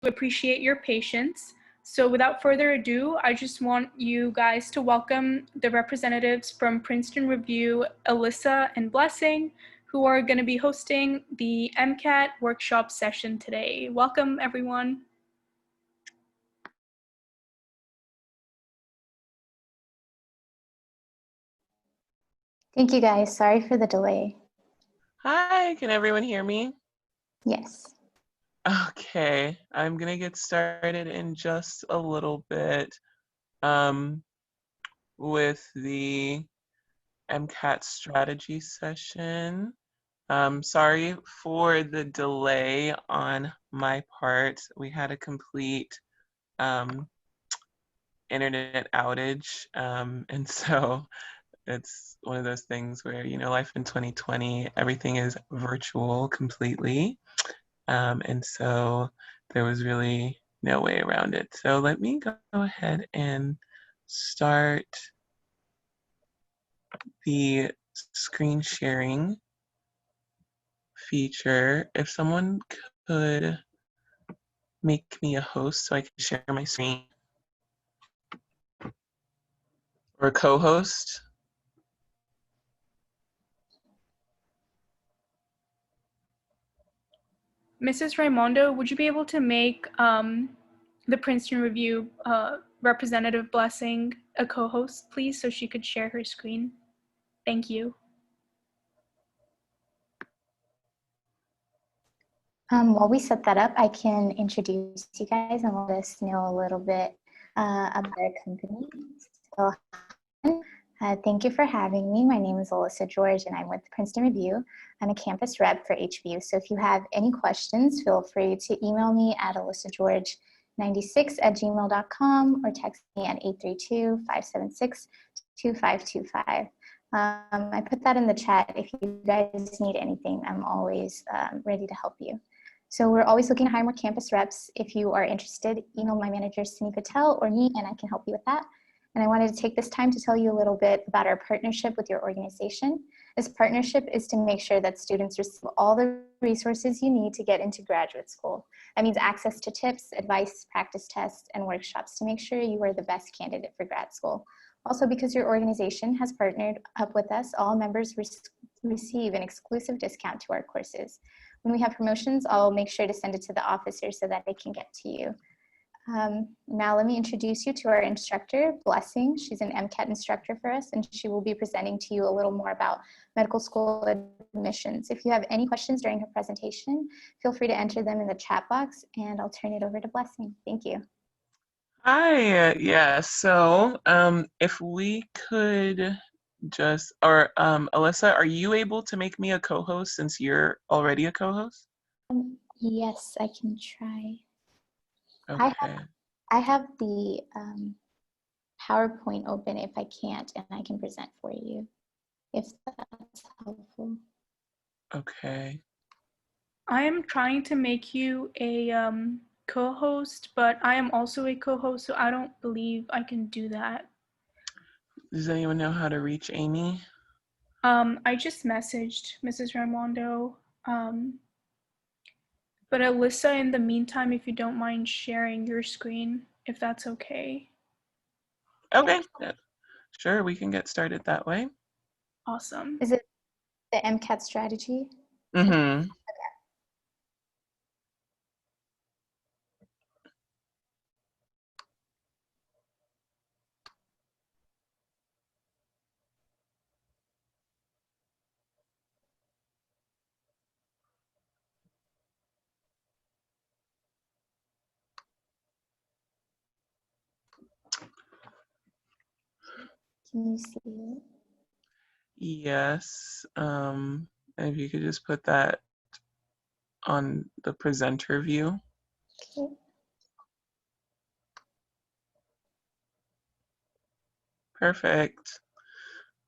appreciate your patience. So without further ado, I just want you guys to welcome the representatives from Princeton Review, Alyssa and Blessing, who are going to be hosting the MCAT workshop session today. Welcome, everyone. Thank you, guys. Sorry for the delay. Hi, can everyone hear me? Yes. Okay, I'm gonna get started in just a little bit with the MCAT strategy session. Sorry for the delay on my part. We had a complete internet outage, and so it's one of those things where, you know, life in 2020, everything is virtual completely. And so there was really no way around it. So let me go ahead and start the screen sharing feature. If someone could make me a host so I can share my screen, or a co-host. Mrs. Raimondo, would you be able to make the Princeton Review representative Blessing a co-host, please, so she could share her screen? Thank you. While we set that up, I can introduce you guys and let us know a little bit about our company. So, thank you for having me. My name is Alyssa George, and I'm with Princeton Review. I'm a campus rep for HVU. So if you have any questions, feel free to email me at alyssageorge96@gmail.com or text me at 832-576-2525. I put that in the chat. If you guys need anything, I'm always ready to help you. So we're always looking to hire more campus reps. If you are interested, email my manager, Sunny Patel, or me, and I can help you with that. And I wanted to take this time to tell you a little bit about our partnership with your organization. This partnership is to make sure that students receive all the resources you need to get into graduate school. That means access to tips, advice, practice tests, and workshops to make sure you are the best candidate for grad school. Also, because your organization has partnered up with us, all members receive an exclusive discount to our courses. When we have promotions, I'll make sure to send it to the officers so that they can get to you. Now let me introduce you to our instructor, Blessing. She's an MCAT instructor for us, and she will be presenting to you a little more about medical school admissions. If you have any questions during her presentation, feel free to enter them in the chat box, and I'll turn it over to Blessing. Thank you. Hi, yeah, so if we could just, or Alyssa, are you able to make me a co-host since you're already a co-host? Yes, I can try. Okay. I have the PowerPoint open if I can't, and I can present for you, if that's helpful. Okay. I am trying to make you a co-host, but I am also a co-host, so I don't believe I can do that. Does anyone know how to reach Amy? I just messaged Mrs. Raimondo. But Alyssa, in the meantime, if you don't mind sharing your screen, if that's okay. Okay, yeah. Sure, we can get started that way. Awesome. Is it the MCAT strategy? Mm-hmm. Can you see it? Yes. If you could just put that on the presenter view. Okay. Perfect.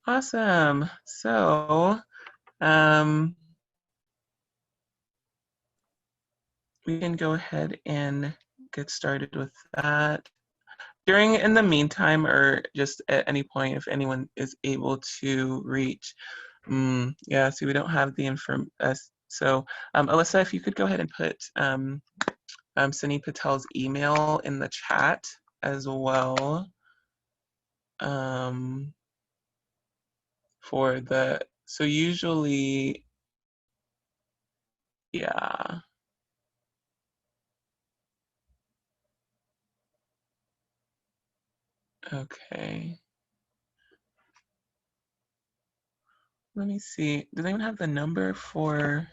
Awesome. So, we can go ahead and get started with that. In the meantime, or just at any point, if anyone is able to reach, yeah, see, we don't have the so Alyssa, if you could go ahead and put Sunny Patel's email in the chat as well. For the, so usually, yeah. Okay. Let me see. Does anyone have the number for?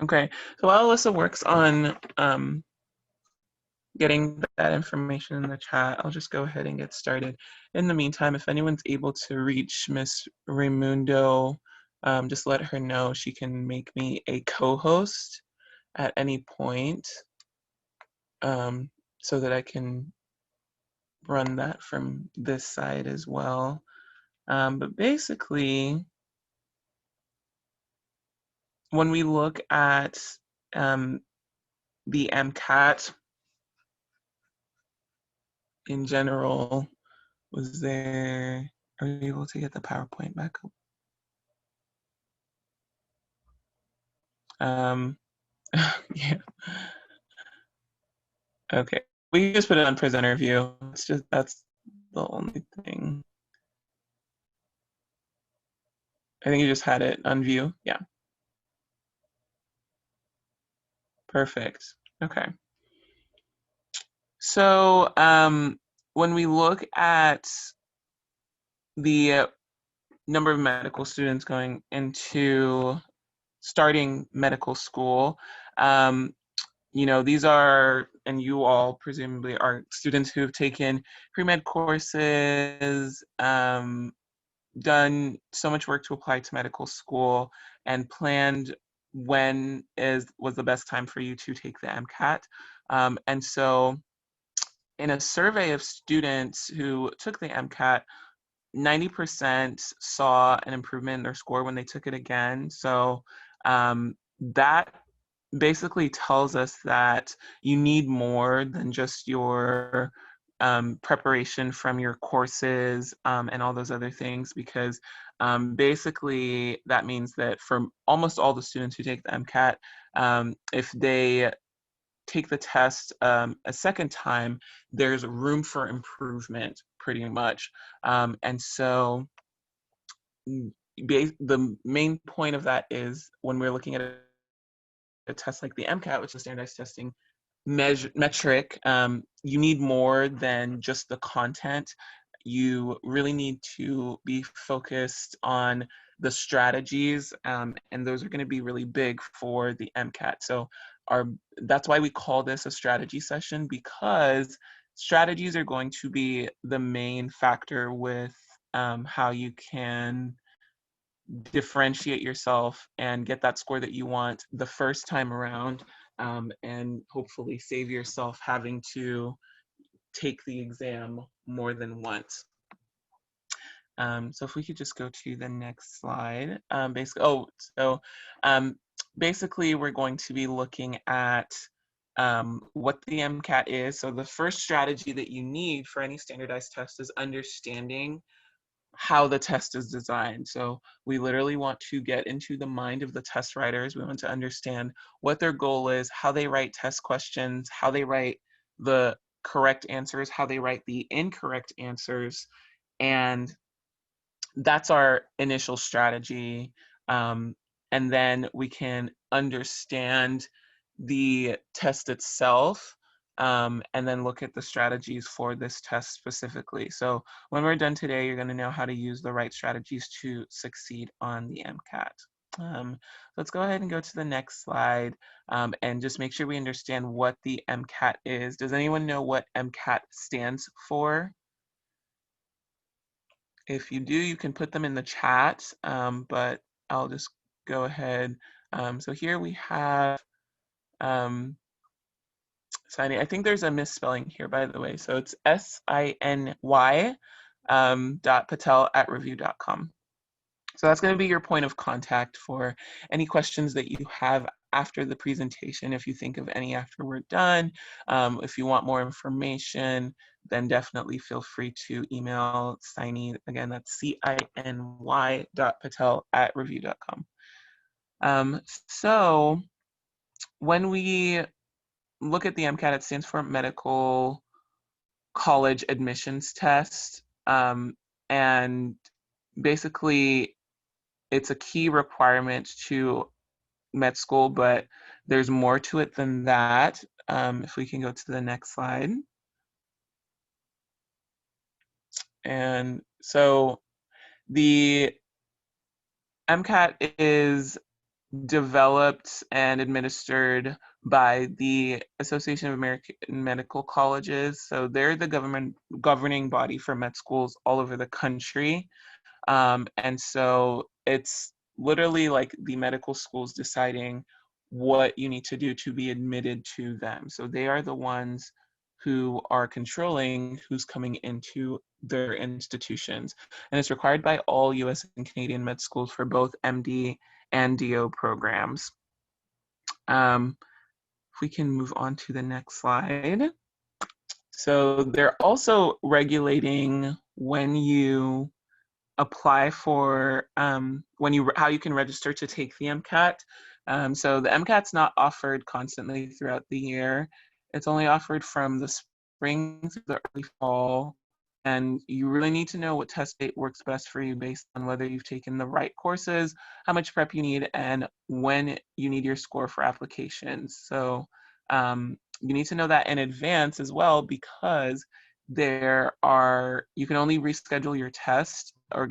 Okay. So while Alyssa works on getting that information in the chat, I'll just go ahead and get started. In the meantime, if anyone's able to reach Miss Raimundo, just let her know. She can make me a co-host at any point, so that I can run that from this side as well. But basically, when we look at the MCAT in general, was there, are you able to get the PowerPoint back up? Yeah. Okay. We just put it on presenter view. It's just, that's the only thing. I think you just had it on view. Yeah. Perfect. Okay. So when we look at the number of medical students going into starting medical school, you know, these are, and you all presumably are students who have taken pre-med courses, done so much work to apply to medical school, and planned when was the best time for you to take the MCAT. And so in a survey of students who took the MCAT, 90% saw an improvement in their score when they took it again. So that basically tells us that you need more than just your preparation from your courses and all those other things, because basically that means that for almost all the students who take the MCAT, if they take the test a second time, there's room for improvement pretty much. And so the main point of that is when we're looking at a test like the MCAT, which is standardized testing metric, you need more than just the content. You really need to be focused on the strategies, and those are going to be really big for the MCAT. So that's why we call this a strategy session, because strategies are going to be the main factor with how you can differentiate yourself and get that score that you want the first time around, and hopefully save yourself having to take the exam more than once. So if we could just go to the next slide. Basically we're going to be looking at what the MCAT is. So the first strategy that you need for any standardized test is understanding how the test is designed. So we literally want to get into the mind of the test writers. We want to understand what their goal is, how they write test questions, how they write the correct answers, how they write the incorrect answers. And that's our initial strategy. And then we can understand the test itself, and then look at the strategies for this test specifically. So when we're done today, you're going to know how to use the right strategies to succeed on the MCAT. Let's go ahead and go to the next slide, and just make sure we understand what the MCAT is. Does anyone know what MCAT stands for? If you do, you can put them in the chat, but I'll just go ahead. So here we have signing. I think there's a misspelling here, by the way. So it's SINY .patel@review.com. So that's going to be your point of contact for any questions that you have after the presentation. If you think of any after we're done, if you want more information, then definitely feel free to email Siny. Again, that's CINY.patel@review.com. So when we look at the MCAT, it stands for Medical College Admissions Test. And basically, it's a key requirement to med school, but there's more to it than that. If we can go to the next slide. And so the MCAT is developed and administered by the Association of American Medical Colleges. So they're the governing body for med schools all over the country. And so it's literally like the medical schools deciding what you need to do to be admitted to them. So they are the ones who are controlling who's coming into their institutions. And it's required by all US and Canadian med schools for both MD and DO programs. If we can move on to the next slide. So they're also regulating when you apply for how you can register to take the MCAT. So the MCAT's not offered constantly throughout the year. It's only offered from the spring to the early fall. And you really need to know what test date works best for you based on whether you've taken the right courses, how much prep you need, and when you need your score for applications. So you need to know that in advance as well, because you can only reschedule your test or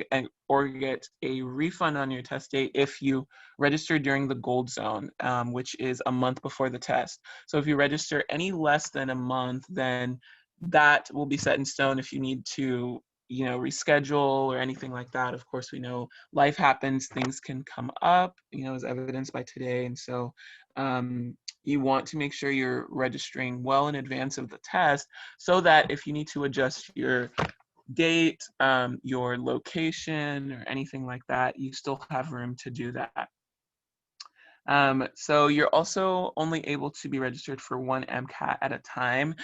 get a refund on your test date if you register during the gold zone, which is a month before the test. So if you register any less than a month, then that will be set in stone. If you need to, reschedule or anything like that, of course, we know life happens, things can come up, as evidenced by today. And so you want to make sure you're registering well in advance of the test, so that if you need to adjust your date, your location, or anything like that, you still have room to do that. So you're also only able to be registered for one MCAT at a time.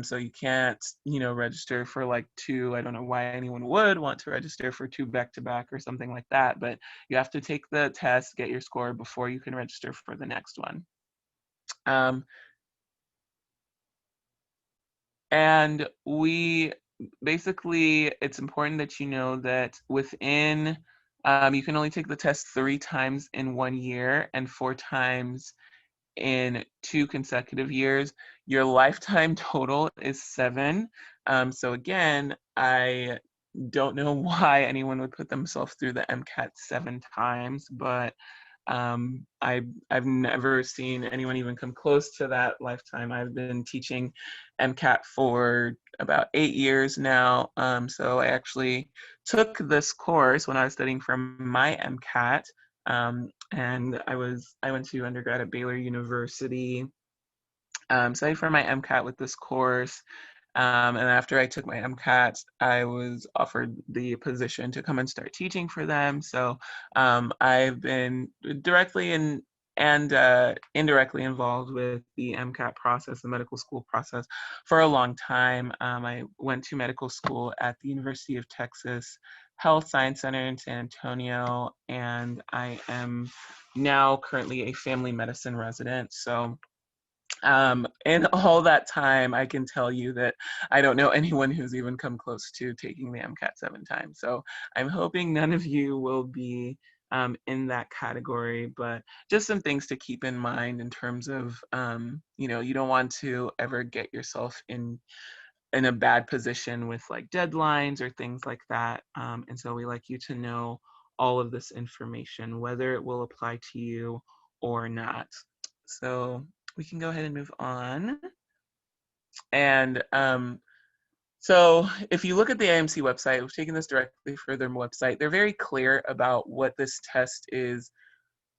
So you can't, register for like two. I don't know why anyone would want to register for two back-to-back or something like that, but you have to take the test, get your score before you can register for the next one. And it's important that you know that within, you can only take the test 3 times in 1 year and 4 times in 2 consecutive years. Your lifetime total is 7. So again, I don't know why anyone would put themselves through the MCAT 7 times, but I've never seen anyone even come close to that lifetime. I've been teaching MCAT for about 8 years now. So I actually took this course when I was studying for my MCAT. And I went to undergrad at Baylor University, studied for my MCAT with this course. And after I took my MCAT, I was offered the position to come and start teaching for them. So I've been directly and indirectly involved with the MCAT process, the medical school process, for a long time. I went to medical school at the University of Texas Health Science Center in San Antonio, and I am now currently a family medicine resident. So in all that time, I can tell you that I don't know anyone who's even come close to taking the MCAT 7 times. So I'm hoping none of you will be in that category, but just some things to keep in mind in terms of, you don't want to ever get yourself in a bad position with like deadlines or things like that. And so we like you to know all of this information, whether it will apply to you or not. So we can go ahead and move on. And so if you look at the IMC website, we've taken this directly from their website. They're very clear about what this test is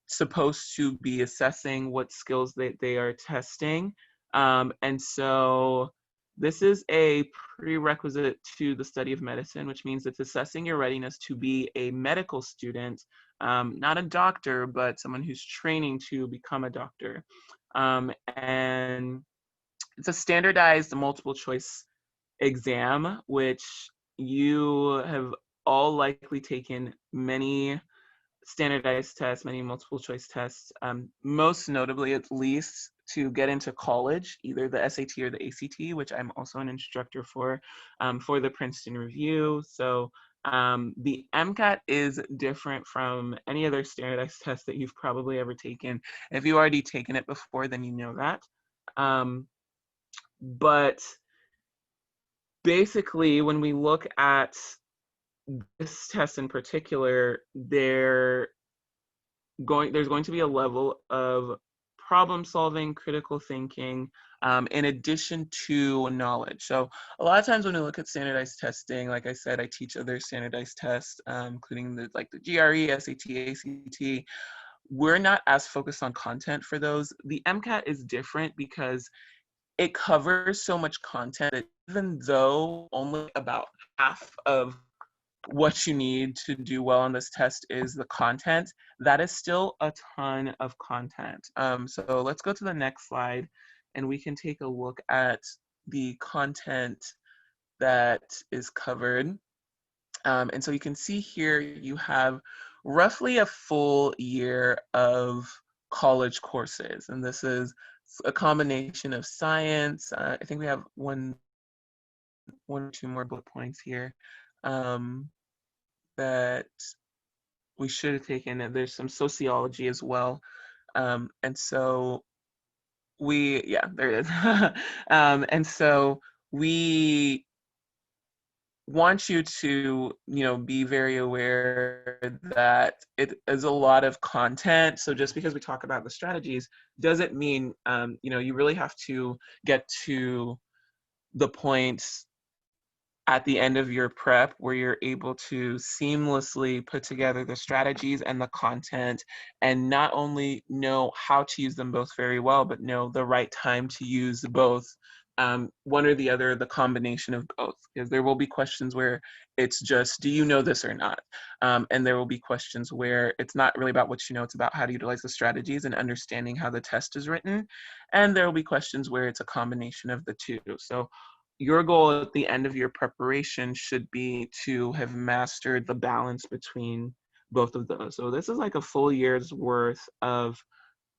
supposed to be assessing, what skills they are testing. And so this is a prerequisite to the study of medicine, which means it's assessing your readiness to be a medical student, not a doctor, but someone who's training to become a doctor. And it's a standardized multiple choice exam, which you have all likely taken many standardized tests, many multiple choice tests, most notably at least to get into college, either the SAT or the ACT, which I'm also an instructor for the Princeton Review. So the MCAT is different from any other standardized test that you've probably ever taken. If you've already taken it before, then you know that. But basically, when we look at this test in particular, there's going to be a level of problem solving, critical thinking, in addition to knowledge. So a lot of times when we look at standardized testing, like I said, I teach other standardized tests, including the GRE, SAT, ACT. We're not as focused on content for those. The MCAT is different because it covers so much content that even though only about half of what you need to do well on this test is the content, that is still a ton of content. So let's go to the next slide and we can take a look at the content that is covered. And so you can see here you have roughly a full year of college courses. And this is a combination of science. I think we have one or two more bullet points here. That we should have taken. And there's some sociology as well. And so there it is. And so we want you to, be very aware that it is a lot of content. So just because we talk about the strategies doesn't mean, you really have to get to the points at the end of your prep where you're able to seamlessly put together the strategies and the content and not only know how to use them both very well, but know the right time to use both, one or the other, the combination of both. Because there will be questions where it's just, do you know this or not? And there will be questions where it's not really about what you know, it's about how to utilize the strategies and understanding how the test is written. And there will be questions where it's a combination of the two. So your goal at the end of your preparation should be to have mastered the balance between both of those. So this is like a full year's worth of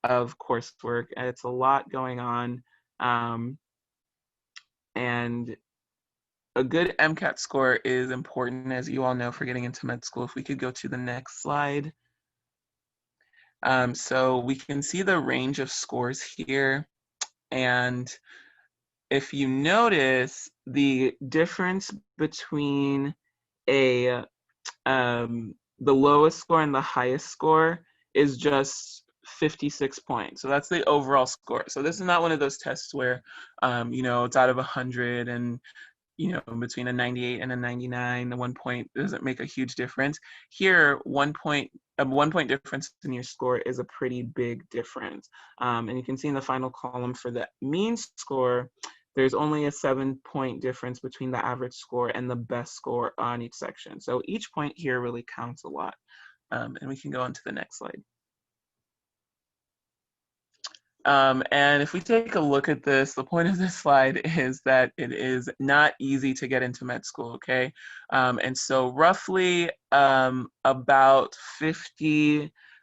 coursework, and it's a lot going on. And a good MCAT score is important, as you all know, for getting into med school. If we could go to the next slide. So we can see the range of scores here. And if you notice, the difference between the lowest score and the highest score is just 56 points. So that's the overall score. So this is not one of those tests where, it's out of 100 and, between a 98 and a 99, the 1 point doesn't make a huge difference. Here, 1 point difference in your score is a pretty big difference. And you can see in the final column for the mean score, there's only a 7-point difference between the average score and the best score on each section. So each point here really counts a lot. And we can go on to the next slide. And if we take a look at this, the point of this slide is that it is not easy to get into med school, okay? And so roughly about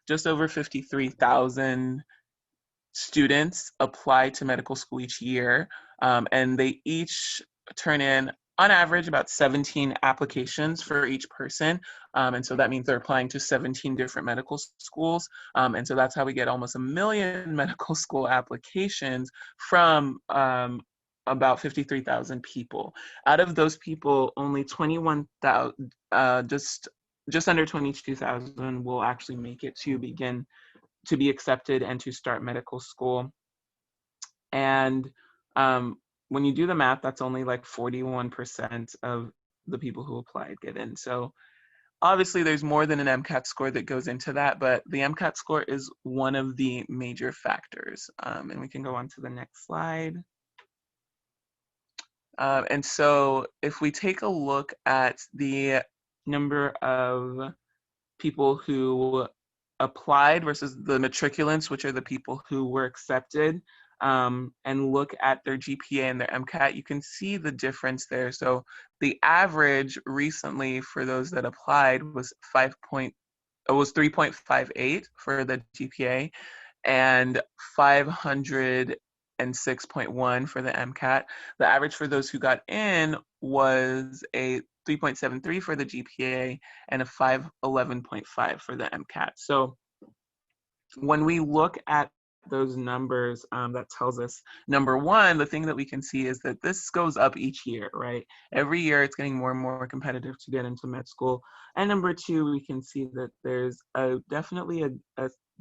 just over 53,000 students apply to medical school each year, and they each turn in, on average, about 17 applications for each person. And so that means they're applying to 17 different medical schools. And so that's how we get almost 1 million medical school applications from about 53,000 people. Out of those people, only 21,000, just under 22,000 will actually make it to begin to be accepted and to start medical school. And when you do the math, that's only like 41% of the people who applied get in. So obviously there's more than an MCAT score that goes into that, but the MCAT score is one of the major factors. And we can go on to the next slide. And so if we take a look at the number of people who applied versus the matriculants, which are the people who were accepted, and look at their GPA and their MCAT, you can see the difference there. So the average recently for those that applied was 3.58 for the GPA and 506.1 for the MCAT. The average for those who got in was a 3.73 for the GPA and a 511.5 for the MCAT. So when we look at those numbers, that tells us, number one, the thing that we can see is that this goes up each year, right? Every year it's getting more and more competitive to get into med school. And number two, we can see that there's definitely a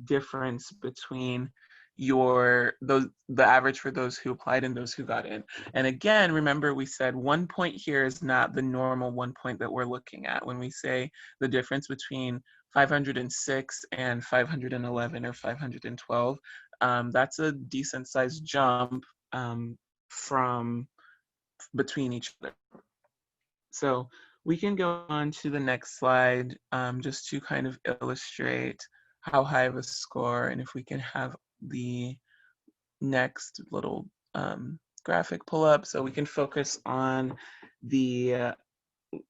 difference between the average for those who applied and those who got in. And again, remember we said 1 point here is not the normal 1 point that we're looking at. When we say the difference between 506 and 511 or 512, that's a decent sized jump from between each other. So we can go on to the next slide just to kind of illustrate how high of a score, and if we can have the next little graphic pull up so we can focus on the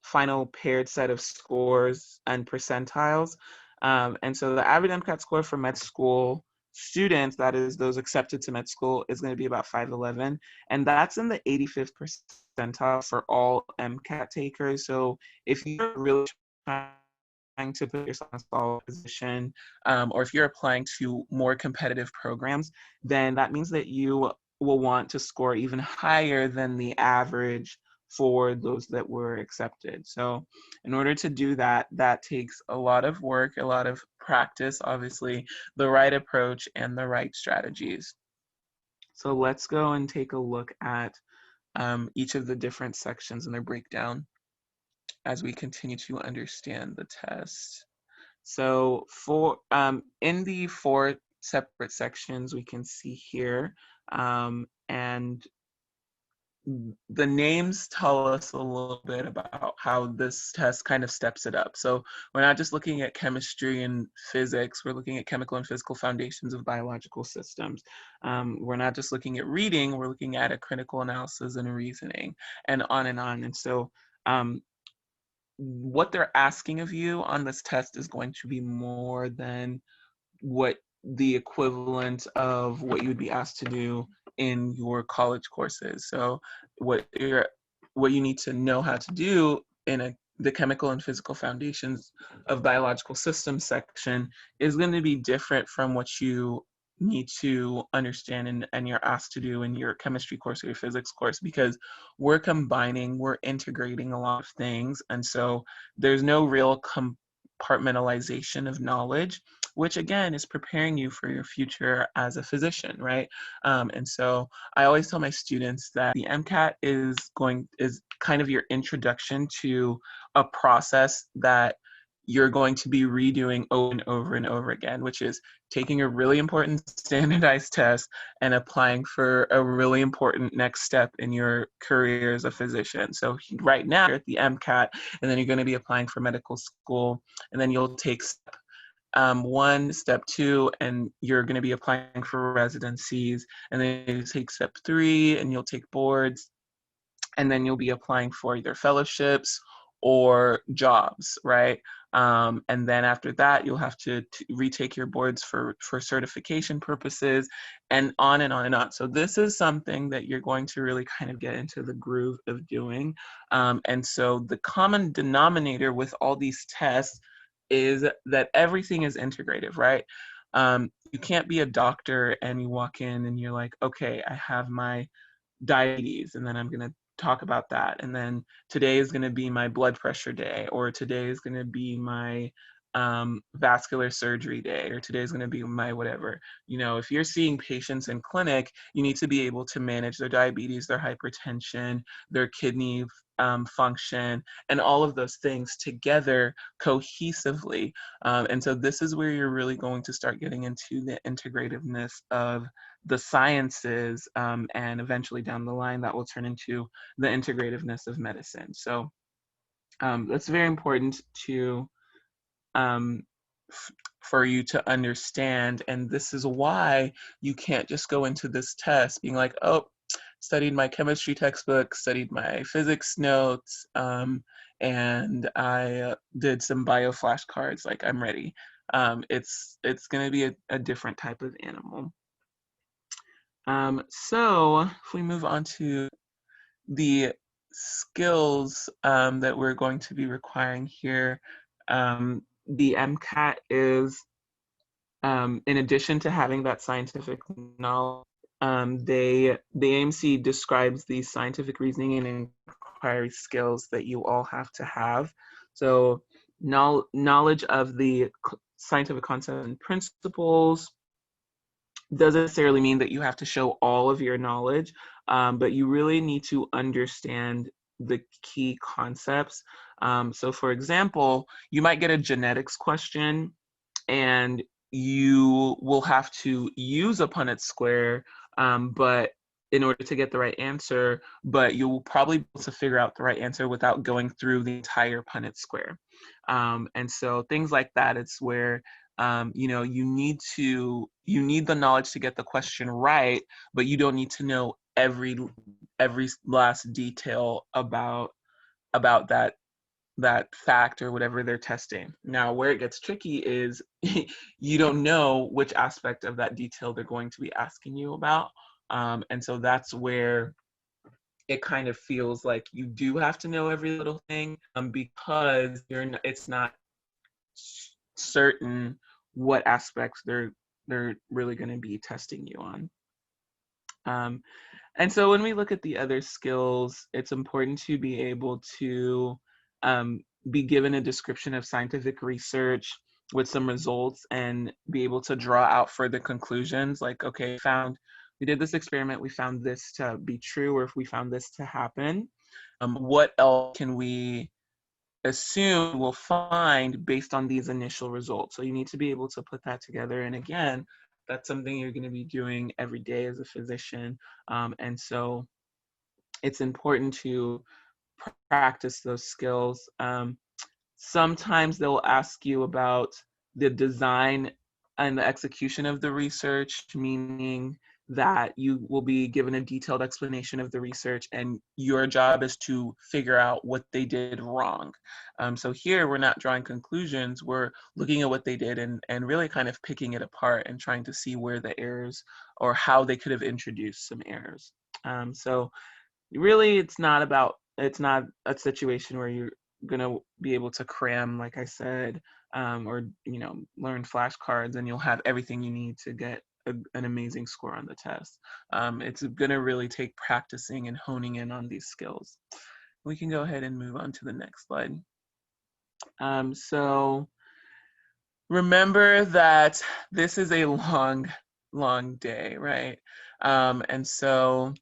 final paired set of scores and percentiles. And so the average MCAT score for med school students, that is those accepted to med school, is going to be about 511. And that's in the 85th percentile for all MCAT takers. So if you're really trying to put yourself in a solid position, or if you're applying to more competitive programs, then that means that you will want to score even higher than the average for those that were accepted. So in order to do that, that takes a lot of work, a lot of practice, obviously, the right approach and the right strategies. So let's go and take a look at each of the different sections and their breakdown as we continue to understand the test. So for in the 4 separate sections we can see here, and the names tell us a little bit about how this test kind of steps it up. So we're not just looking at chemistry and physics, we're looking at chemical and physical foundations of biological systems. We're not just looking at reading, we're looking at a critical analysis and reasoning, and on and on. And so what they're asking of you on this test is going to be more than what the equivalent of what you would be asked to do in your college courses. So what you need to know how to do in the chemical and physical foundations of biological systems section is going to be different from what you need to understand and you're asked to do in your chemistry course or your physics course, because we're integrating a lot of things. And so there's no real compartmentalization of knowledge, which again is preparing you for your future as a physician, right? And so I always tell my students that the MCAT is kind of your introduction to a process that you're going to be redoing over and over and over again, which is taking a really important standardized test and applying for a really important next step in your career as a physician. So right now you're at the MCAT, and then you're going to be applying for medical school, and then you'll take step 1, step 2, and you're going to be applying for residencies, and then you take step 3 and you'll take boards, and then you'll be applying for either fellowships or jobs, right? And then after that, you'll have to retake your boards for certification purposes, and on and on and on. So this is something that you're going to really kind of get into the groove of doing. And so the common denominator with all these tests is that everything is integrative, right? You can't be a doctor and you walk in and you're like, okay, I have my diabetes, and then I'm going to talk about that. And then today is going to be my blood pressure day, or today is going to be my vascular surgery day, or today's going to be my whatever. You know, if you're seeing patients in clinic, you need to be able to manage their diabetes, their hypertension, their kidney function, and all of those things together cohesively. And so this is where you're really going to start getting into the integrativeness of the sciences, and eventually down the line that will turn into the integrativeness of medicine. So that's very important to for you to understand. And this is why you can't just go into this test being like, oh, studied my chemistry textbook, studied my physics notes, and I did some bio flashcards, like I'm ready. It's going to be a different type of animal. So if we move on to the skills that we're going to be requiring here, the MCAT is, in addition to having that scientific knowledge, the AMC describes the scientific reasoning and inquiry skills that you all have to have. So knowledge of the scientific concepts and principles doesn't necessarily mean that you have to show all of your knowledge, but you really need to understand the key concepts. So for example, you might get a genetics question and you will have to use a Punnett square, but in order to get the right answer, but you'll probably be able to figure out the right answer without going through the entire Punnett square. And so things like that, it's where you know, you need the knowledge to get the question right, but you don't need to know every last detail about that fact or whatever they're testing. Now, where it gets tricky is you don't know which aspect of that detail they're going to be asking you about. And so that's where it kind of feels like you do have to know every little thing, because it's not certain what aspects they're really going to be testing you on. And so when we look at the other skills, it's important to be able to be given a description of scientific research with some results and be able to draw out further conclusions, like, okay, we did this experiment, we found this to be true, or if we found this to happen, what else can we assume we'll find based on these initial results? So you need to be able to put that together. And again, that's something you're going to be doing every day as a physician. And so it's important to practice those skills. Sometimes they'll ask you about the design and the execution of the research, meaning that you will be given a detailed explanation of the research and your job is to figure out what they did wrong. So here we're not drawing conclusions, we're looking at what they did and really kind of picking it apart and trying to see where the errors or how they could have introduced some errors. So really it's not a situation where you're gonna be able to cram, like I said, or learn flashcards and you'll have everything you need to get an amazing score on the test. It's gonna really take practicing and honing in on these skills. We can go ahead and move on to the next slide. So remember that this is a long day, right? And so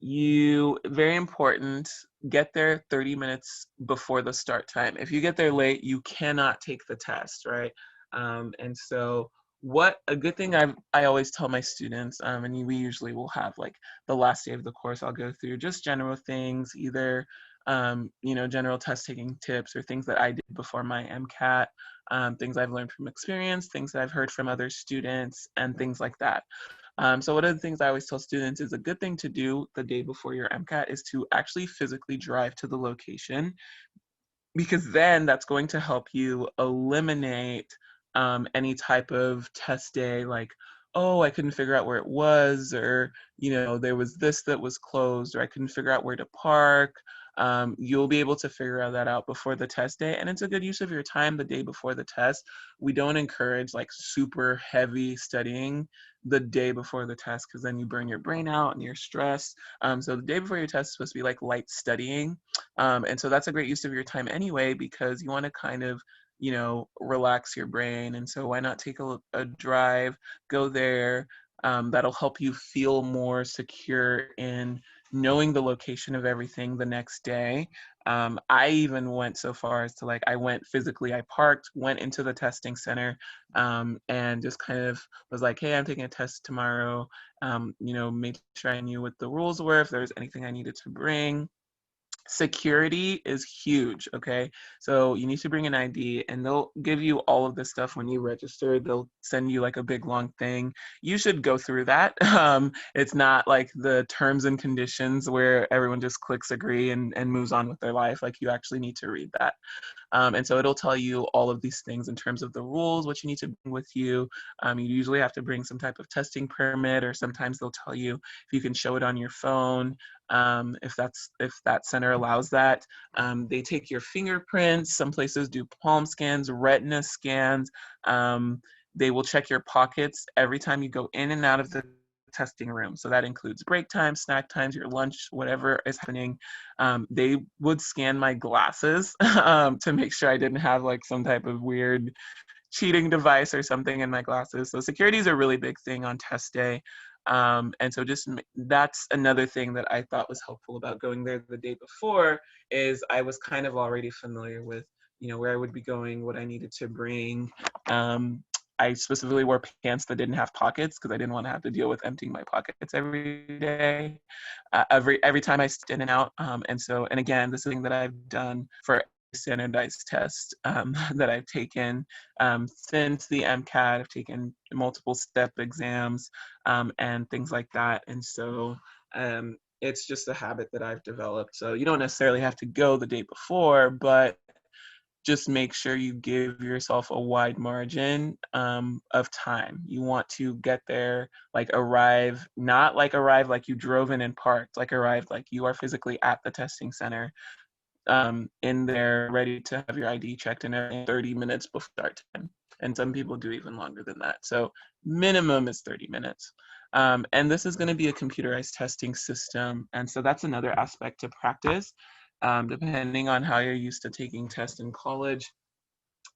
very important, get there 30 minutes before the start time. If you get there late, you cannot take the test, right? And so a good thing I always tell my students, and we usually will have like the last day of the course, I'll go through just general things, either general test taking tips or things that I did before my MCAT, things I've learned from experience, things that I've heard from other students, and things like that. So one of the things I always tell students is a good thing to do the day before your MCAT is to actually physically drive to the location, because then that's going to help you eliminate any type of test day, like, oh, I couldn't figure out where it was, or there was this that was closed, or I couldn't figure out where to park. You'll be able to figure that out before the test day, and it's a good use of your time the day before the test. We don't encourage like super heavy studying the day before the test, because then you burn your brain out and you're stressed. So the day before your test is supposed to be like light studying, and so that's a great use of your time anyway, because you want to kind of you know, relax your brain. And so why not take a drive, go there. That'll help you feel more secure in knowing the location of everything the next day. I even went so far as to, like, I went physically, I parked, went into the testing center, and just kind of was like, hey, I'm taking a test tomorrow. You know, made sure I knew what the rules were, if there was anything I needed to bring. Security is huge, okay? So you need to bring an ID, and they'll give you all of this stuff when you register. They'll send you like a big long thing. You should go through that. It's not like the terms and conditions where everyone just clicks agree and moves on with their life. Like, you actually need to read that. And so it'll tell you all of these things in terms of the rules, what you need to bring with you. You usually have to bring some type of testing permit, or sometimes they'll tell you if you can show it on your phone, if that center allows that. They take your fingerprints. Some places do palm scans, retina scans. They will check your pockets every time you go in and out of the testing room. So that includes break times, snack times, your lunch, whatever is happening. They would scan my glasses to make sure I didn't have like some type of weird cheating device or something in my glasses. So security is a really big thing on test day. And so just that's another thing that I thought was helpful about going there the day before, is I was kind of already familiar with, you know, where I would be going, what I needed to bring. I specifically wore pants that didn't have pockets because I didn't want to have to deal with emptying my pockets every day, every time I stepped in and out. And again, this is something that I've done for standardized test that I've taken since the MCAT. I've taken multiple step exams and things like that. And so it's just a habit that I've developed. So you don't necessarily have to go the day before, but just make sure you give yourself a wide margin of time. You want to get there, like not like arrive like you drove in and parked, like arrive like you are physically at the testing center, in there, ready to have your ID checked in 30 minutes before start time. And some people do even longer than that. So minimum is 30 minutes. And this is going to be a computerized testing system. And so that's another aspect to practice, depending on how you're used to taking tests in college.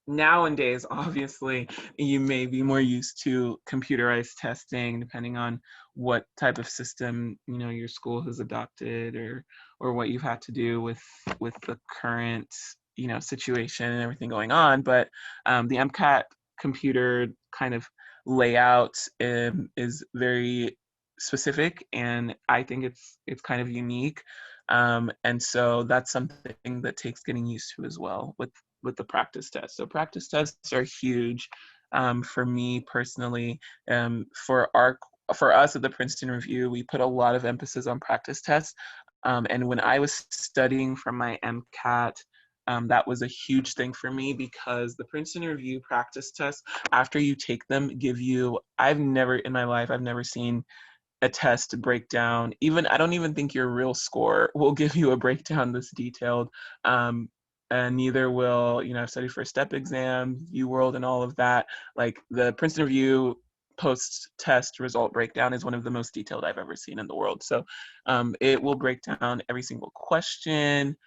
Nowadays, obviously, you may be more used to computerized testing, depending on what type of system, you know, your school has adopted, or what you've had to do with the current, you know, situation and everything going on. But the MCAT computer kind of layout is very specific, and I think it's kind of unique. And so that's something that takes getting used to as well with the practice tests. So practice tests are huge for me personally. For us at the Princeton Review, we put a lot of emphasis on practice tests. And when I was studying for my MCAT, that was a huge thing for me, because the Princeton Review practice tests, after you take them, give you, I've never seen a test breakdown. I don't even think your real score will give you a breakdown this detailed. And neither will, you know, I've studied for step exams, UWorld, and all of that. Like, the Princeton Review post-test result breakdown is one of the most detailed I've ever seen in the world. So it will break down every single question,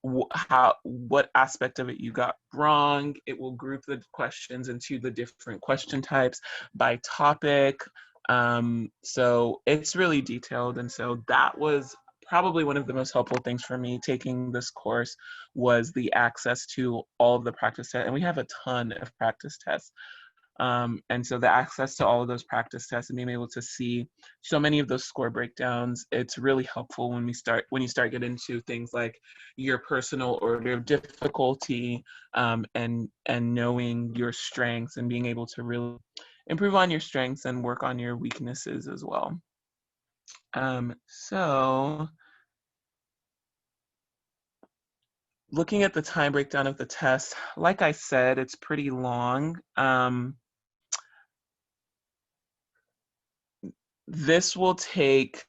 what aspect of it you got wrong. It will group the questions into the different question types by topic. So it's really detailed. And so that was probably one of the most helpful things for me taking this course, was the access to all of the practice tests. And we have a ton of practice tests. And so the access to all of those practice tests and being able to see so many of those score breakdowns, it's really helpful when you start getting into things like your personal order of difficulty, and knowing your strengths and being able to really improve on your strengths and work on your weaknesses as well. So looking at the time breakdown of the test, like I said, it's pretty long. This will take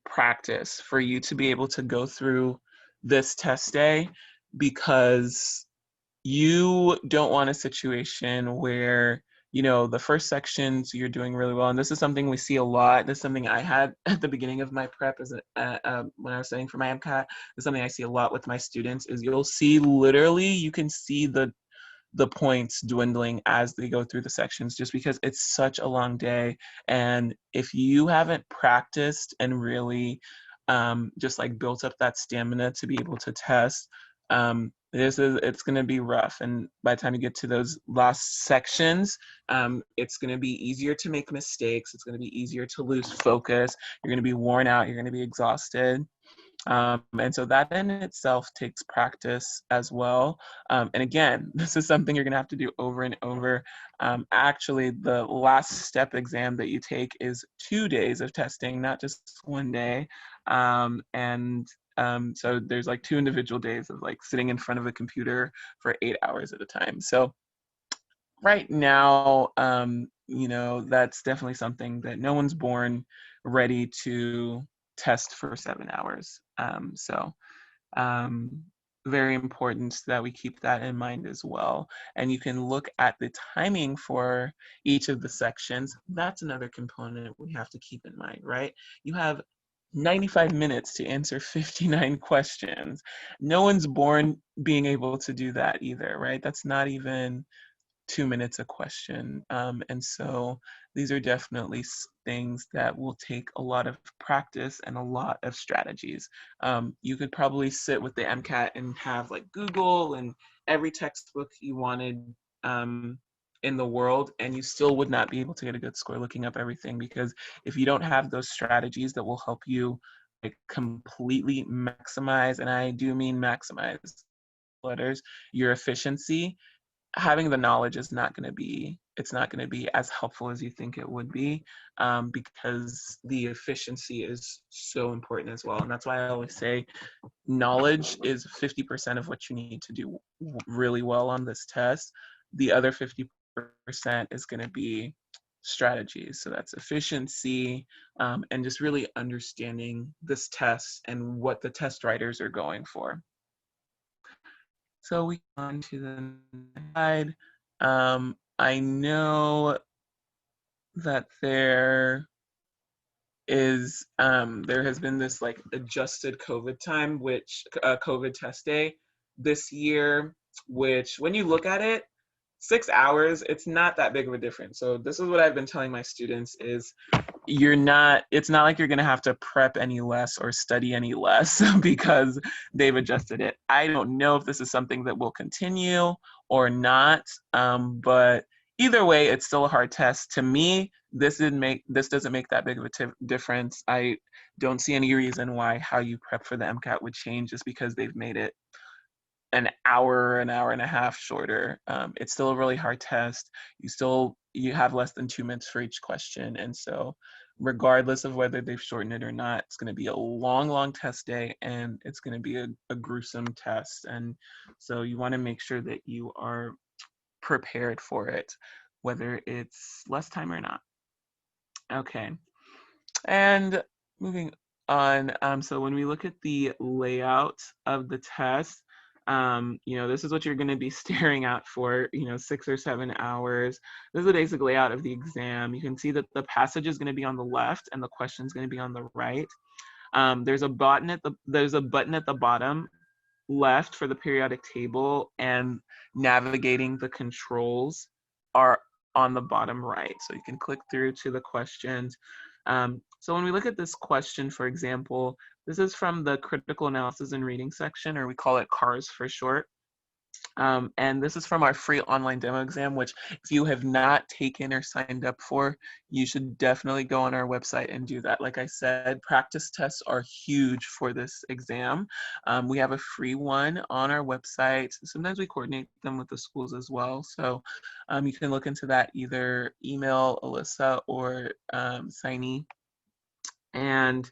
practice for you to be able to go through this test day, because you don't want a situation where you know, the first sections you're doing really well. And this is something we see a lot. This is something I had at the beginning of my prep as when I was studying for my MCAT. This is something I see a lot with my students is you'll see literally, you can see the points dwindling as they go through the sections just because it's such a long day. And if you haven't practiced and really just like built up that stamina to be able to test, it's going to be rough. And by the time you get to those last sections, it's going to be easier to make mistakes. It's going to be easier to lose focus. You're going to be worn out. You're going to be exhausted. And so that in itself takes practice as well. And again, this is something you're going to have to do over and over. Actually, the last step exam that you take is 2 days of testing, not just 1 day. So there's like 2 individual days of like sitting in front of a computer for 8 hours at a time. So right now, you know, that's definitely something that no one's born ready to test for 7 hours. Um, very important that we keep that in mind as well. And you can look at the timing for each of the sections. That's another component we have to keep in mind, right? You have 95 minutes to answer 59 questions. No one's born being able to do that either, right? That's not even 2 minutes a question. And so these are definitely things that will take a lot of practice and a lot of strategies. You could probably sit with the MCAT and have like Google and every textbook you wanted in the world, and you still would not be able to get a good score looking up everything, because if you don't have those strategies that will help you like completely maximize, and I do mean maximize letters, your efficiency, having the knowledge is not going to be, it's not going to be as helpful as you think it would be, because the efficiency is so important as well. And that's why I always say knowledge is 50% of what you need to do really well on this test. The other 50% is going to be strategies. So that's efficiency, and just really understanding this test and what the test writers are going for. So we go on to the next slide. I know that there has been this like adjusted COVID time, which COVID test day this year, which when you look at it, 6 hours, it's not that big of a difference. So this is what I've been telling my students is it's not like you're going to have to prep any less or study any less because they've adjusted it. I don't know if this is something that will continue or not, but either way, it's still a hard test. To me, this doesn't make that big of a difference. I don't see any reason why how you prep for the MCAT would change just because they've made it an hour and a half shorter. It's still a really hard test. You have less than 2 minutes for each question. And so regardless of whether they've shortened it or not, it's going to be a long test day, and it's going to be a gruesome test. And so you want to make sure that you are prepared for it, whether it's less time or not. Okay. And moving on, so when we look at the layout of the test, this is what you're going to be staring at for, 6 or 7 hours. This is the basic layout of the exam. You can see that the passage is going to be on the left and the question is going to be on the right. There's a button at the bottom left for the periodic table, and navigating the controls are on the bottom right. So you can click through to the questions. So when we look at this question, for example, this is from the critical analysis and reading section, or we call it CARS for short. And this is from our free online demo exam, which if you have not taken or signed up for, you should definitely go on our website and do that. Like I said, practice tests are huge for this exam. We have a free one on our website. Sometimes we coordinate them with the schools as well. So you can look into that, either email Alyssa or Signee. And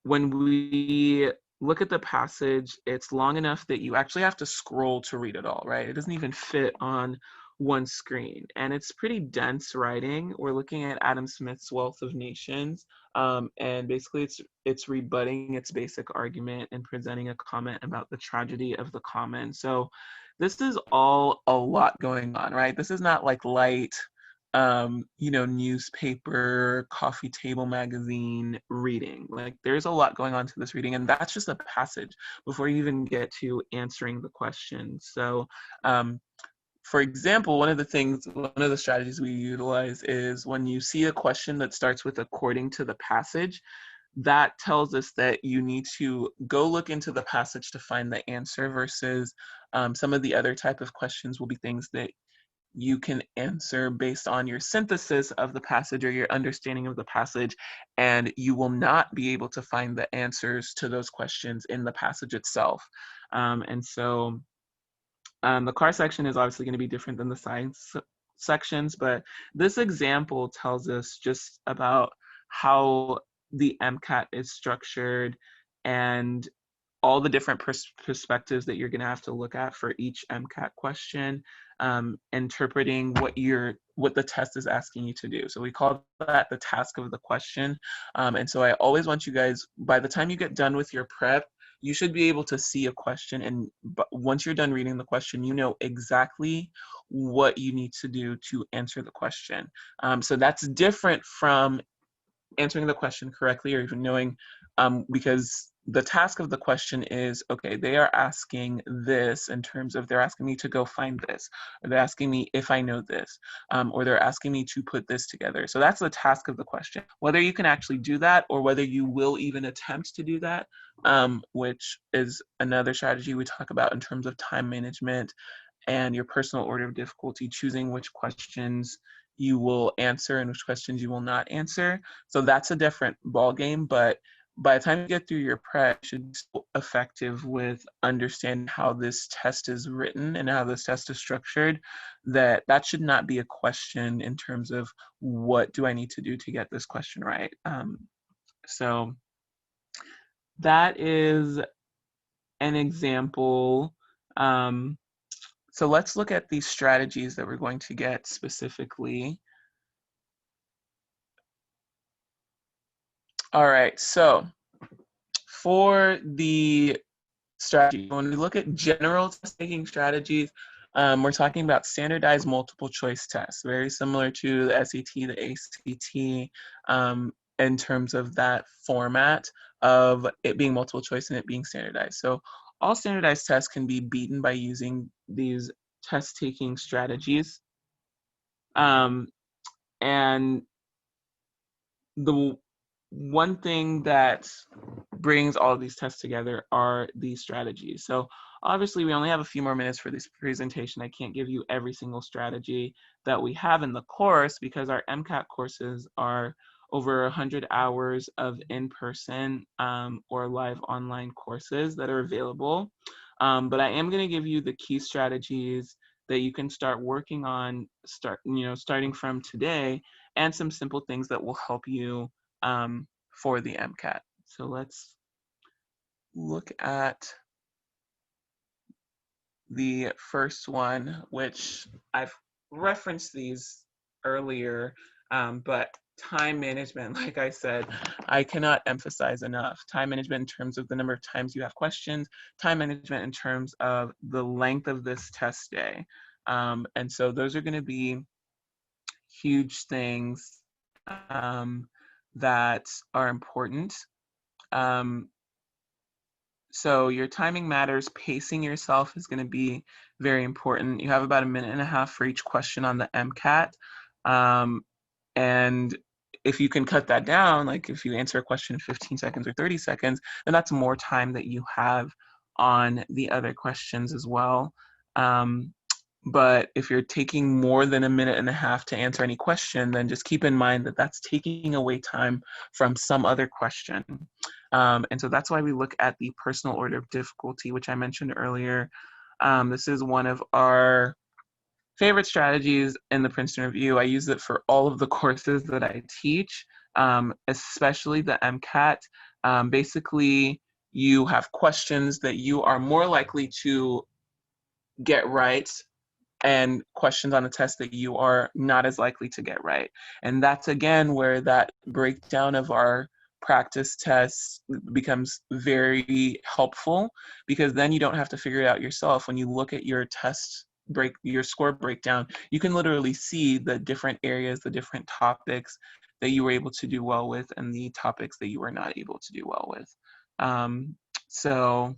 when we look at the passage, it's long enough that you actually have to scroll to read it all, right? It doesn't even fit on one screen, and it's pretty dense writing. We're looking at Adam Smith's Wealth of Nations, and basically it's rebutting its basic argument and presenting a comment about the tragedy of the common. So this is all a lot going on, right? This is not like light, newspaper, coffee table magazine reading. Like there's a lot going on to this reading, and that's just a passage before you even get to answering the question. So, for example, one of the strategies we utilize is when you see a question that starts with according to the passage, that tells us that you need to go look into the passage to find the answer versus some of the other type of questions will be things that you can answer based on your synthesis of the passage or your understanding of the passage, and you will not be able to find the answers to those questions in the passage itself. And so the car section is obviously going to be different than the science sections, but this example tells us just about how the MCAT is structured and all the different perspectives that you're going to have to look at for each MCAT question, interpreting what the test is asking you to do. So we call that the task of the question. And so I always want you guys, by the time you get done with your prep, you should be able to see a question, and once you're done reading the question, you know exactly what you need to do to answer the question. So that's different from answering the question correctly or even knowing, because the task of the question is, okay, they are asking this in terms of they're asking me to go find this, or they're asking me if I know this, or they're asking me to put this together. So that's the task of the question. Whether you can actually do that or whether you will even attempt to do that, which is another strategy we talk about in terms of time management and your personal order of difficulty, choosing which questions you will answer and which questions you will not answer. So that's a different ball game, but by the time you get through your prep, you should be effective with understanding how this test is written and how this test is structured, that should not be a question in terms of what do I need to do to get this question right. So that is an example. So let's look at these strategies that we're going to get specifically. All right, so for the strategy, when we look at general test-taking strategies, we're talking about standardized multiple choice tests, very similar to the SAT, the ACT, in terms of that format of it being multiple choice and it being standardized. So all standardized tests can be beaten by using these test-taking strategies. And the one thing that brings all of these tests together are these strategies. So obviously we only have a few more minutes for this presentation. I can't give you every single strategy that we have in the course because our MCAT courses are over 100 hours of in-person or live online courses that are available. But I am going to give you the key strategies that you can start working on, starting from today, and some simple things that will help you for the MCAT. So let's look at the first one, which I've referenced these earlier, but time management, like I said, I cannot emphasize enough. Time management in terms of the number of times you have questions, time management in terms of the length of this test day. And so those are going to be huge things that are important. So your timing matters. Pacing yourself is going to be very important. You have about 1.5 minutes for each question on the MCAT. And if you can cut that down, like if you answer a question in 15 seconds or 30 seconds, then that's more time that you have on the other questions as well. But if you're taking more than 1.5 minutes to answer any question, then just keep in mind that that's taking away time from some other question. And so that's why we look at the personal order of difficulty, which I mentioned earlier. This is one of our favorite strategies in the Princeton Review. I use it for all of the courses that I teach, especially the MCAT. Basically, you have questions that you are more likely to get right and questions on the test that you are not as likely to get right. And that's again where that breakdown of our practice tests becomes very helpful, because then you don't have to figure it out yourself. When you look at your your score breakdown, you can literally see the different areas, the different topics that you were able to do well with and the topics that you were not able to do well with. So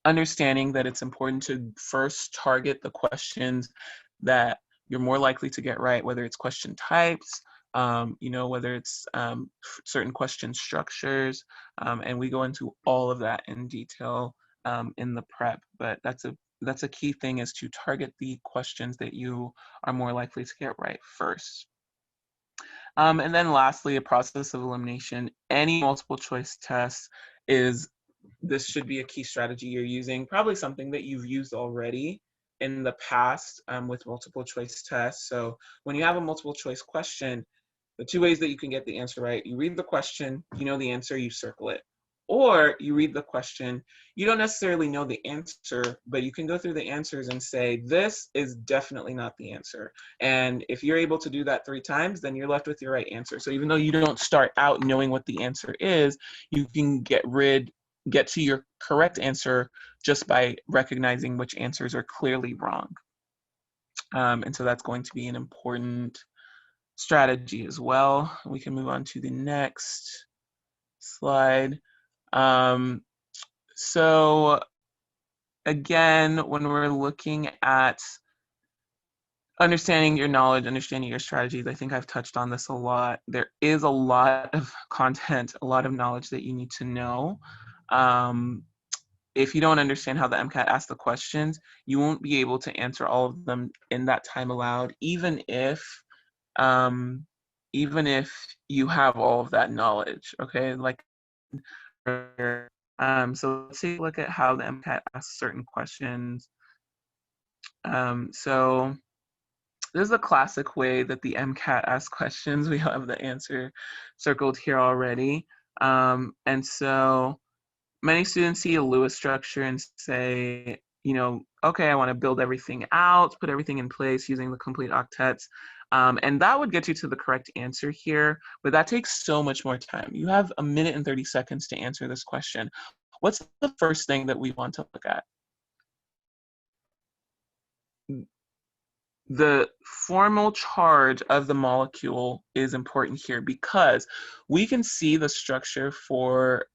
understanding that it's important to first target the questions that you're more likely to get right, whether it's question types, whether it's certain question structures, and we go into all of that in detail in the prep. But that's a key thing, is to target the questions that you are more likely to get right first. And then lastly, a process of elimination. Any multiple choice test this should be a key strategy you're using, probably something that you've used already in the past with multiple choice tests. So when you have a multiple choice question, the two ways that you can get the answer right: you read the question, you know the answer, you circle it. Or you read the question, you don't necessarily know the answer, but you can go through the answers and say, this is definitely not the answer. And if you're able to do that 3 times, then you're left with your right answer. So even though you don't start out knowing what the answer is, you can get to your correct answer just by recognizing which answers are clearly wrong. And so that's going to be an important strategy as well. We can move on to the next slide. So again, when we're looking at understanding your knowledge, understanding your strategies, I think I've touched on this a lot. There is a lot of content, a lot of knowledge that you need to know. If you don't understand how the MCAT asks the questions, you won't be able to answer all of them in that time allowed, even if you have all of that knowledge. Okay, like so let's take a look at how the MCAT asks certain questions. So this is a classic way that the MCAT asks questions. We have the answer circled here already. And so many students see a Lewis structure and say, okay, I want to build everything out, put everything in place using the complete octets. And that would get you to the correct answer here, but that takes so much more time. You have 1 minute and 30 seconds to answer this question. What's the first thing that we want to look at? The formal charge of the molecule is important here, because we can see the structure for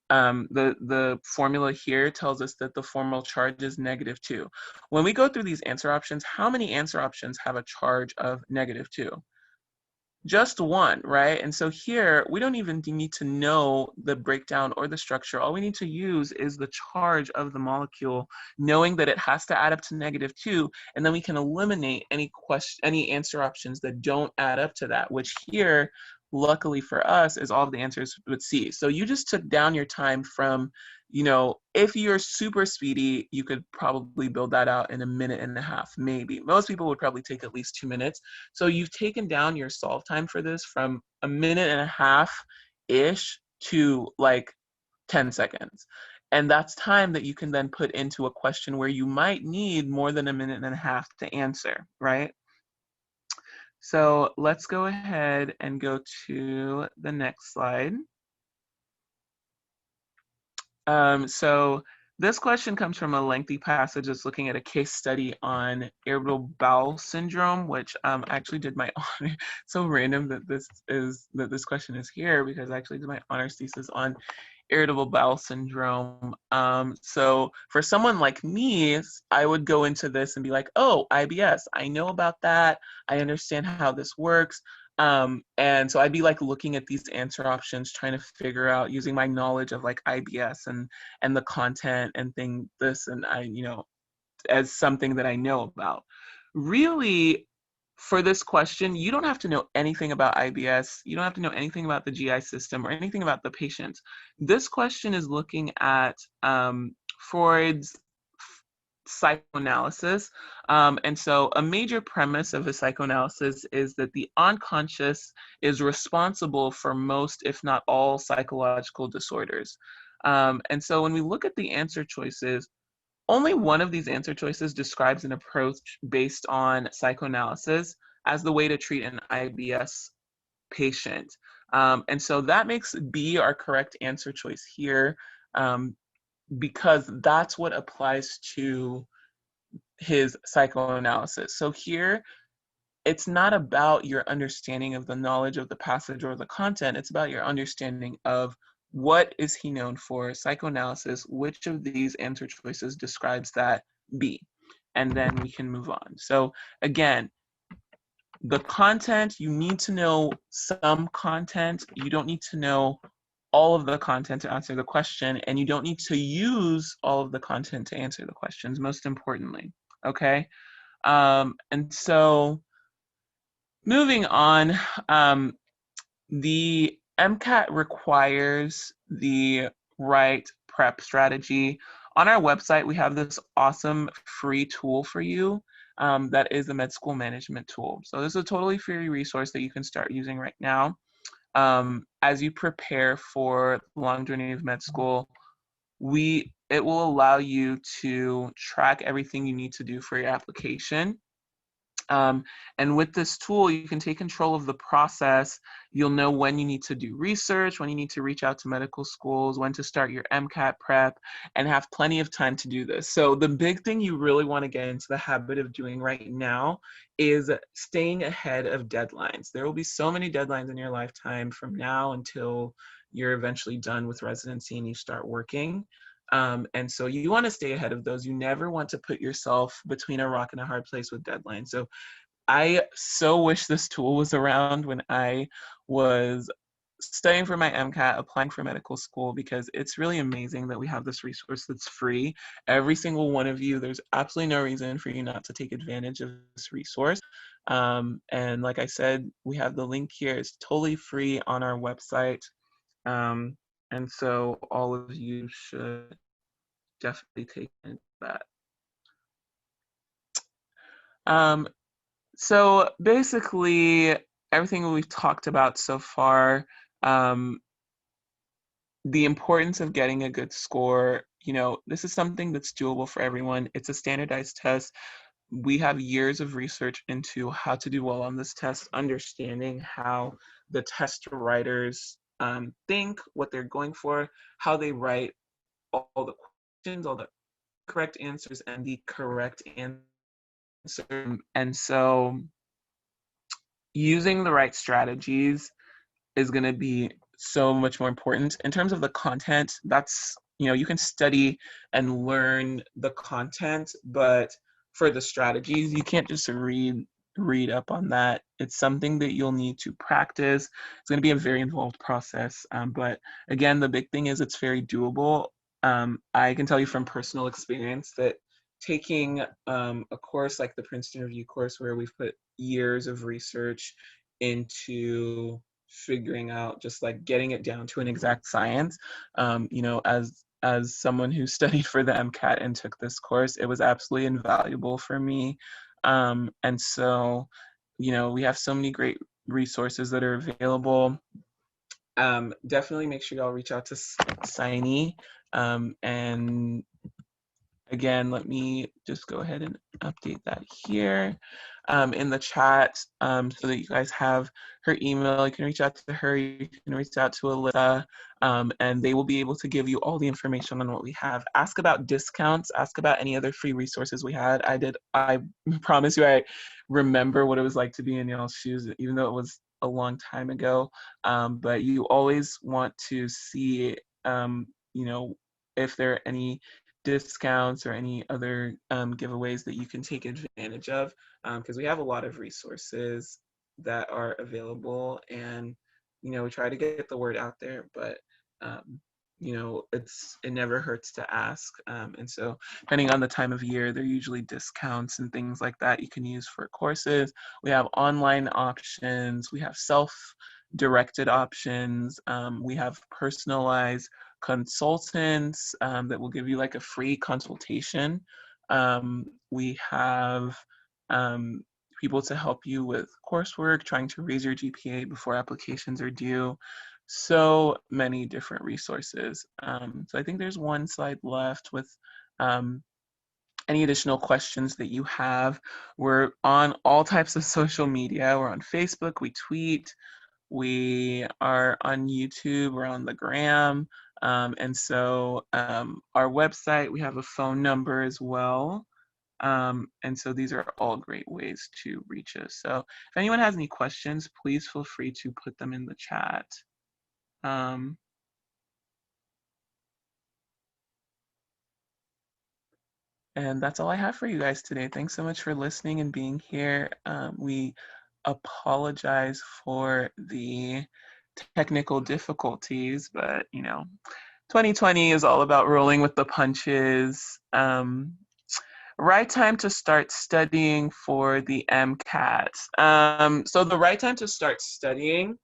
the formula here tells us that the formal charge is -2. When we go through these answer options, how many answer options have a charge of -2? Just one, right? And so here, we don't even need to know the breakdown or the structure. All we need to use is the charge of the molecule, knowing that it has to add up to -2, and then we can eliminate any answer options that don't add up to that, which here, luckily for us, is all of the answers with C. So you just took down your time from, if you're super speedy, you could probably build that out in 1.5 minutes, maybe. Most people would probably take at least 2 minutes. So you've taken down your solve time for this from 1.5 minutes-ish to like 10 seconds. And that's time that you can then put into a question where you might need more than 1.5 minutes to answer, right? So let's go ahead and go to the next slide. So this question comes from a lengthy passage that's looking at a case study on irritable bowel syndrome, which I actually did my honor. So random that this question is here, because I actually did my honors thesis on irritable bowel syndrome. So for someone like me, I would go into this and be like, oh, IBS, I know about that. I understand how this works. And so I'd be like looking at these answer options, trying to figure out, using my knowledge of like IBS and the content and this, and as something that I know about. Really, for this question, you don't have to know anything about IBS. You don't have to know anything about the GI system or anything about the patient. This question is looking at Freud's psychoanalysis. And so a major premise of his psychoanalysis is that the unconscious is responsible for most, if not all, psychological disorders. And so when we look at the answer choices, only one of these answer choices describes an approach based on psychoanalysis as the way to treat an IBS patient. And so that makes B our correct answer choice here, because that's what applies to his psychoanalysis. So here, it's not about your understanding of the knowledge of the passage or the content. It's about your understanding of what is he known for, psychoanalysis, which of these answer choices describes that B, and then we can move on. So again, the content, you need to know some content. You don't need to know all of the content to answer the question, and you don't need to use all of the content to answer the questions, most importantly, okay? And so moving on, the MCAT requires the right prep strategy. On our website, we have this awesome free tool for you that is the med school management tool. So this is a totally free resource that you can start using right now. As you prepare for the long journey of med school, it will allow you to track everything you need to do for your application. And with this tool, you can take control of the process. You'll know when you need to do research, when you need to reach out to medical schools, when to start your MCAT prep, and have plenty of time to do this. So the big thing you really want to get into the habit of doing right now is staying ahead of deadlines. There will be so many deadlines in your lifetime from now until you're eventually done with residency and you start working. And so you want to stay ahead of those. You never want to put yourself between a rock and a hard place with deadlines. So I so wish this tool was around when I was studying for my MCAT, applying for medical school, because it's really amazing that we have this resource that's free. Every single one of you, there's absolutely no reason for you not to take advantage of this resource. And like I said, we have the link here. It's totally free on our website. And so all of you should definitely take into that. So basically, everything we've talked about so far, the importance of getting a good score, this is something that's doable for everyone. It's a standardized test. We have years of research into how to do well on this test, understanding how the test writers think, what they're going for, how they write all the questions, all the correct answers, and the correct answer. And so using the right strategies is going to be so much more important. In terms of the content, that's, you can study and learn the content, but for the strategies, you can't just read up on that. It's something that you'll need to practice. It's going to be a very involved process. But again, the big thing is it's very doable. I can tell you from personal experience that taking a course like the Princeton Review course, where we've put years of research into figuring out, just like getting it down to an exact science, as someone who studied for the MCAT and took this course, it was absolutely invaluable for me. And so, we have so many great resources that are available. Definitely make sure y'all reach out to Signee. And again, let me just go ahead and update that here in the chat, so that you guys have her email. You can reach out to her, you can reach out to Alyssa, and they will be able to give you all the information on what we have. Ask about discounts, ask about any other free resources we had. I promise you, I remember what it was like to be in y'all's shoes, even though it was a long time ago. But you always want to see, if there are any discounts or any other giveaways that you can take advantage of, because we have a lot of resources that are available, and we try to get the word out there, but it never hurts to ask. And so depending on the time of year, there are usually discounts and things like that you can use for courses. We have online options, we have self-directed options, we have personalized consultants that will give you like a free consultation. We have people to help you with coursework, trying to raise your GPA before applications are due. So many different resources. So I think there's one slide left with any additional questions that you have. We're on all types of social media. We're on Facebook, we tweet, we are on YouTube, we're on the gram. And so our website, we have a phone number as well. And so these are all great ways to reach us. So if anyone has any questions, please feel free to put them in the chat. And that's all I have for you guys today. Thanks so much for listening and being here. We apologize for the technical difficulties, but 2020 is all about rolling with the punches. Right time to start studying for the MCAT. So the right time to start studying,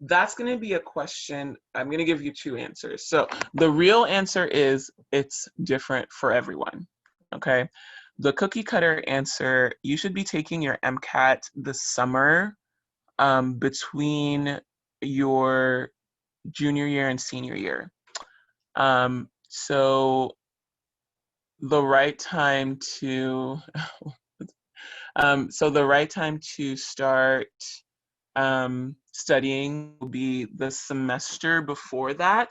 that's going to be a question. I'm going to give you two answers. So the real answer is it's different for everyone. Okay. The cookie cutter answer, you should be taking your MCAT this summer between your junior year and senior year. So the right time to start studying will be the semester before that.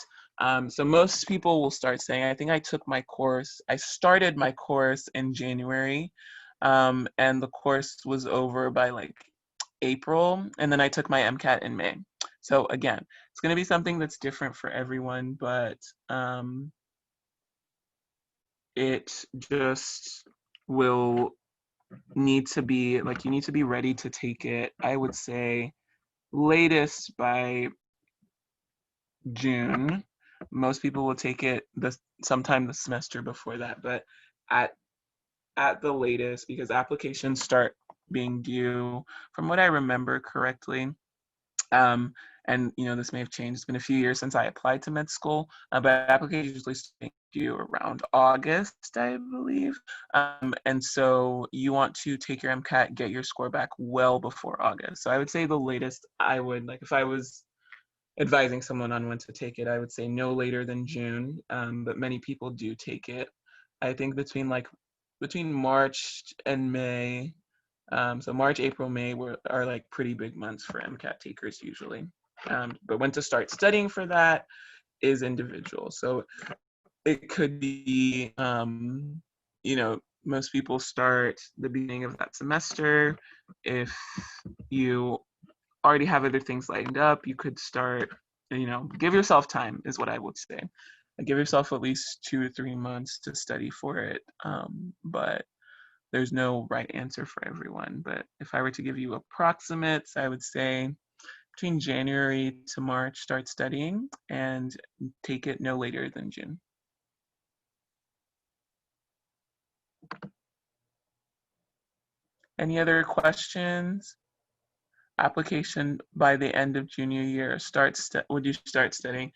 So most people will start saying, I think I started my course in January, and the course was over by like April, and then I took my MCAT in May. So again, it's going to be something that's different for everyone, but it just will need to be like, you need to be ready to take it, I would say, latest by June. Most people will take it sometime the semester before that, but at the latest, because applications start being due, from what I remember correctly. And this may have changed. It's been a few years since I applied to med school, but applications usually start due around August, I believe. And so you want to take your MCAT, get your score back well before August. So I would say the latest I would, like, if I was advising someone on when to take it, I would say no later than June. But many people do take it. I think between March and May. So March, April, May are like pretty big months for MCAT takers usually. But when to start studying for that is individual. So it could be, most people start the beginning of that semester. If you already have other things lined up, you could start, give yourself time is what I would say. Give yourself at least 2 or 3 months to study for it. But there's no right answer for everyone. But if I were to give you approximates, I would say between January to March, start studying and take it no later than June. Any other questions? Application by the end of junior year. Would you start studying?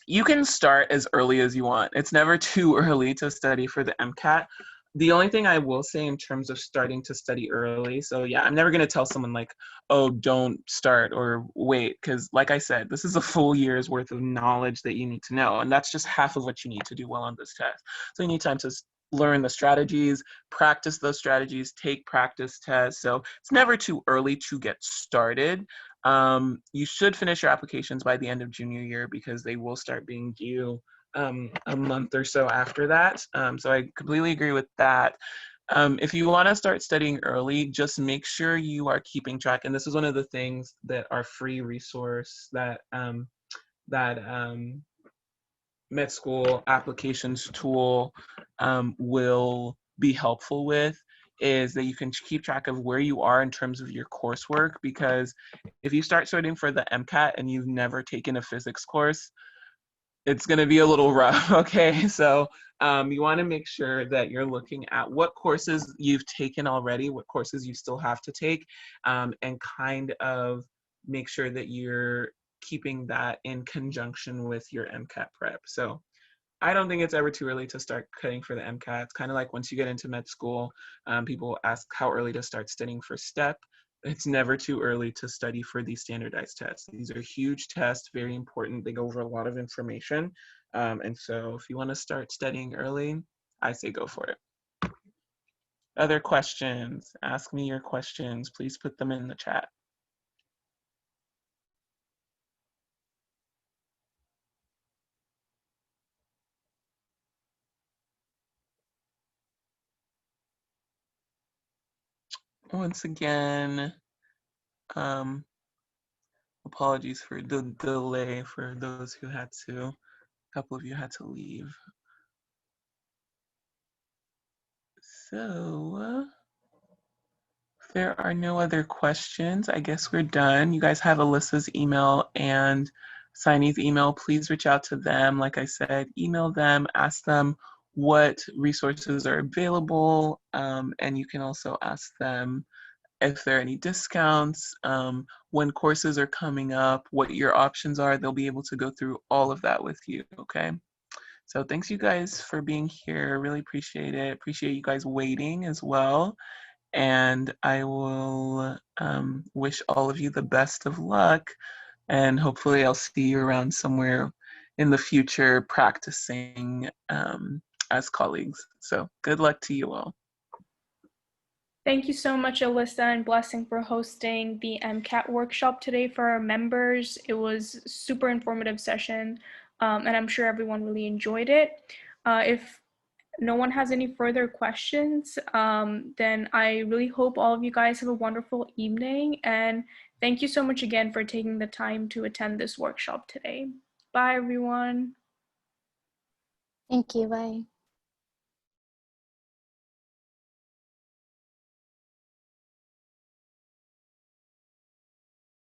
You can start as early as you want. It's never too early to study for the MCAT. The only thing I will say in terms of starting to study early, so yeah, I'm never going to tell someone like, oh, don't start or wait, because like I said, this is a full year's worth of knowledge that you need to know, and that's just half of what you need to do well on this test. So you need time to learn the strategies, practice those strategies, take practice tests. So it's never too early to get started. You should finish your applications by the end of junior year because they will start being due a month or so after that. So I completely agree with that. If you want to start studying early, just make sure you are keeping track. And this is one of the things that our free resource that med school applications tool will be helpful with, is that you can keep track of where you are in terms of your coursework. Because if you start studying for the MCAT and you've never taken a physics course, it's going to be a little rough. Okay, so you want to make sure that you're looking at what courses you've taken already, what courses you still have to take, and kind of make sure that you're keeping that in conjunction with your MCAT prep. So I don't think it's ever too early to start studying for the MCAT. It's kind of like once you get into med school, people ask how early to start studying for STEP. It's never too early to study for these standardized tests. These are huge tests, very important. They go over a lot of information. And so if you want to start studying early, I say go for it. Other questions? Ask me your questions. Please put them in the chat. Once again, apologies for the delay for those who had to, a couple of you had to leave. So, if there are no other questions, I guess we're done. You guys have Alyssa's email and Signy's email. Please reach out to them. Like I said, email them, ask them what resources are available, and you can also ask them if there are any discounts, when courses are coming up, what your options are. They'll be able to go through all of that with you, okay? So thanks you guys for being here. Really appreciate it. Appreciate you guys waiting as well. And I will wish all of you the best of luck. And hopefully I'll see you around somewhere in the future practicing as colleagues. So good luck to you all. Thank you so much, Alyssa and Blessing, for hosting the MCAT workshop today for our members. It was a super informative session, and I'm sure everyone really enjoyed it. If no one has any further questions, then I really hope all of you guys have a wonderful evening, and thank you so much again for taking the time to attend this workshop today. Bye, everyone. Thank you. Bye.